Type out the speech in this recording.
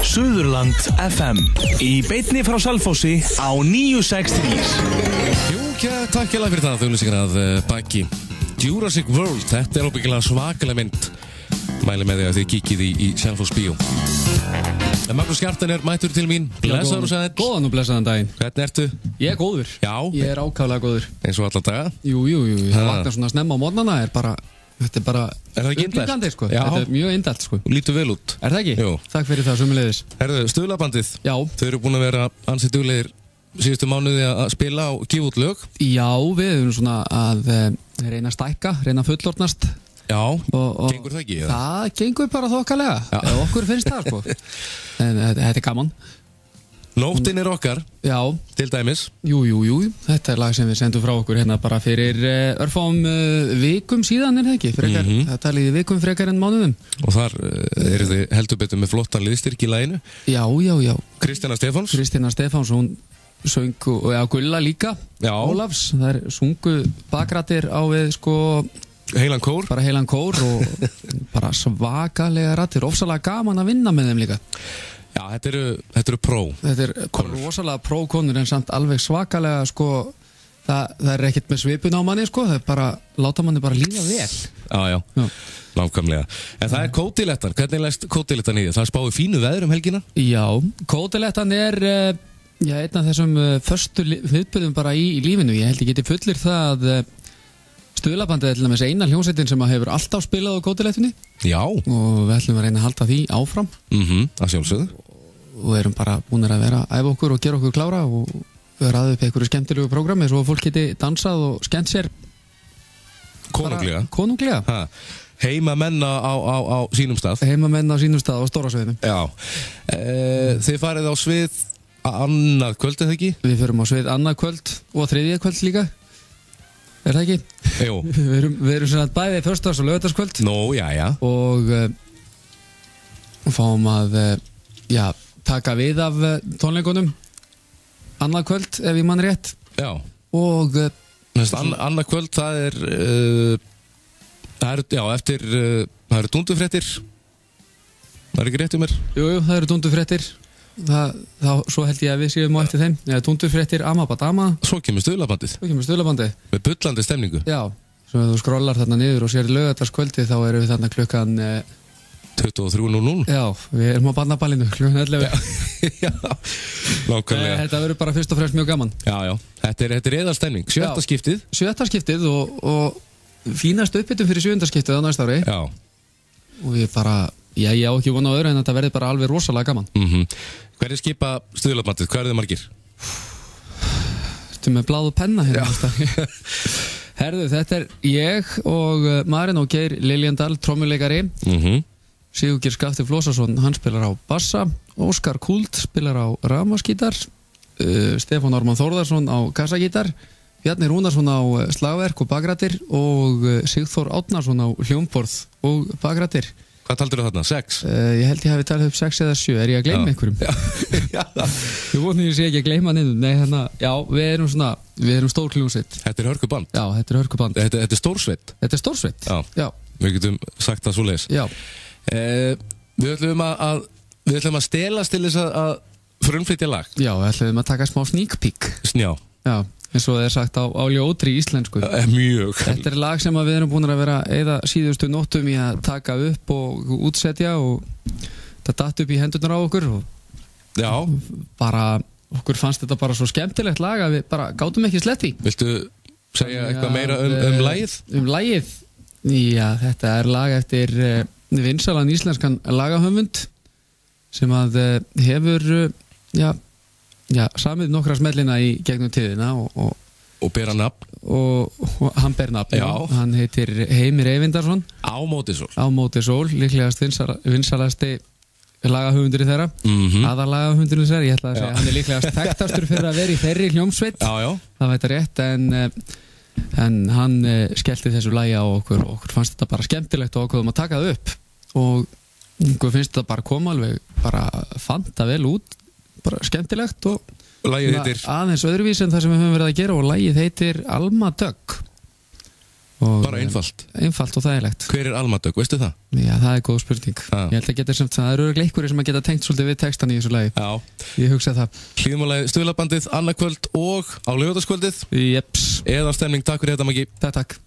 Suðurland FM í beinni frá Selfossi á 963. Jú, takk hérlega fyrir það að þauðlýsingar að baki Jurassic World, þetta er óbyggilega svakalega mynd. Mæli með því að þið kíkið í Selfoss bíó. Magnús Kjartan er mættur til mín. Blessaður og sæll. Góðan og blessaðan daginn. Hvernig ertu? Ég er góður. Já. Ég er ákaflega góður. Eins og alla daga? Jú. Það vaknar svona snemma á morgnana, þetta er bara það ekki indælt? Sko. Já. Þetta er mjög indælt, sko. Lítur vel út. Er það ekki? Jú. Takk fyrir það, sömuleiðis. Herðu, Stuðlabandið. Já. Þau eru búin að vera ansið duglegir síðustu mánuði að spila og gefa út lög. Já, við erum svona að reyna að stækka, reyna að fullorðnast. Já, og gengur það ekki? Það gengur bara þokkalega. Okkur finnst það, sko. En þetta er gaman. Nóttin er okkar. Já. Til dæmis. Jú. Þetta er lag sem við sendum frá okkur hérna bara fyrir örfáum vikum síðan, er það ekki? Frekar, þetta liði vikum frekar en mánuðum. Og þar eru þið heldur betur með flottan liðstyrk í laginu. Já. Kristjana Stefáns, hún söng og Gulla líka. Já. Ólafs, það er sungu bakrættir á við sko heilan kór. Bara heilan kór og bara svakalega rættir. Ofsalega gaman að vinna með þeim líka. Já, þetta eru pró. Þetta er rosalega prókonur en samt alveg svakalega sko, það er ekkert með svipun á manni sko, það er bara, láta manni bara líða vel. Já. Nákvæmlega. En það er Kótilettan, hvernig leist Kótilettan í því? Það spáði fínu veður helgina? Já, Kótilettan er einn af þessum förstu viðburðum bara í lífinu. Ég held ég geti fullir það að Stuðlabandið er til dæmis eina hljómsveitin sem hefur alltaf spilað á Kótilettunni. Já. Og við ætlum að reyna að halda því áfram. Að sjálfsögðu. Og erum bara búinir að vera að æfa okkur og gera okkur klára og raða upp einhverju skemmtilegu prógrami svo að fólk geti dansað og skemmt sér konunglega. Heimamenn á sínum stað. Heimamenn á sínum stað á stóra sviðinu. Já. Þið farið á svið annað kvöld, eða ekki? Við förum á svið annað kvöld og þriðja kvöld líka. Er það ekki? Jú. Við erum svona bæði föstudags- og laugardagskvöld. Jæja. Og fáum að taka við af tónleikunum annað kvöld ef ég mann rétt. Já. Og annað kvöld það eru dúndufréttir. Það er ekki rétt mér? Jú, það eru dúndufréttir. Svo held ég að við séum á eftir þeim. Dúndufréttir Amabadama. Svo kemur Stuðlabandið. Með bullandi stemningu. Já, svo ef þú skrollar þarna niður og sér laugardagskvöldi þá erum við þarna klukkan 23:00. Já, við erum á barnaballinu klukkan 11. Já, nákvæmlega. Þetta verður bara fyrst og fremst mjög gaman. Já, þetta er eðal stemning. Sjötta skiptið og fínast uppbyttum fyrir 7. skiptið á næsta ári. Já. Og við bara, ég á ekki vona á öðru en þetta verður bara alveg rosalega gaman. Hver er skipa Stuðlabandið? Hvað eru þið margir? Ertu með blað og penna hérna? Herðu, þetta er ég og Marin og Geir Liljendal, trommuleikari. Sigurgeir Skafti Flósason, hann spilar á bassa. Óskar Kúld spilar á rafmaskítar. Stefán Ármann Þórðarsson á kassagítar. Bjarni Rúnarsson á slagverk og bakrættir og Sigþór Árnason á hljómborð og bakrættir. Hvað taldur þú þarna? 6? Ég held ég hafi talið upp 6 eða 7. Er ég að gleyma einhverjum? Já. Ég vona ég sé ekki að gleyma neinum. Nei, já, við erum stór hljómsveit. Þetta er hörkuband? Já, þetta er hörkuband. Þetta er stórsveit? Þetta er stórsveit. Já. Við getum sagt það svoleiðis. Já. Við ætlum að stelast til þess að frumflytja lag. Já, við ætlum að taka smá sneak peek. Já. Eins og það er sagt á ljótri íslensku. Mjög. Þetta er lag sem við erum búin að vera eða síðustu nóttum í að taka upp og útsetja og það datt upp í hendurnar á okkur og já. Bara, okkur fannst þetta bara svo skemmtilegt lag að við bara gátum ekki sletti. Viltu segja eitthvað meira lagið? Lagið? Já, þetta er lag eftir vinsalan íslenskan lagahöfund sem að hefur, samið nokkra smellina í gegnum tíðina og bera nafn og hann ber nafn, hann heitir Heimir Eyvindarsson á Mótisól, líklegast vinsalasti lagahöfundur í þeirra, aðalagahöfundur í þeirra, ég ætla að segja hann er líklegast þekktastur fyrir að vera í þeirri hljómsveit. Það veit að rétt, en hann skellti þessu lagi á okkur og okkur fannst þetta bara skemmtilegt og ákveðum að taka það upp og okkur finnst þetta bara koma alveg bara fanta vel út, bara skemmtilegt og lagið heitir aðeins öðruvís en það sem við höfum verið að gera og lagið heitir Alma Dögg. Bara einfalt Einfalt og þægilegt Hver Alma Dögg, veistu það? Já, það góð spurning Ég held að geta sem það örugglega einhverjir sem að geta tengt svolítið við textan í þessu lagi Já Ég hugsa það Hlýðum á lagið Stuðlabandið annað kvöld og á laugardagskvöldið Jeps Eða stemning, takk fyrir þetta Maggi Takk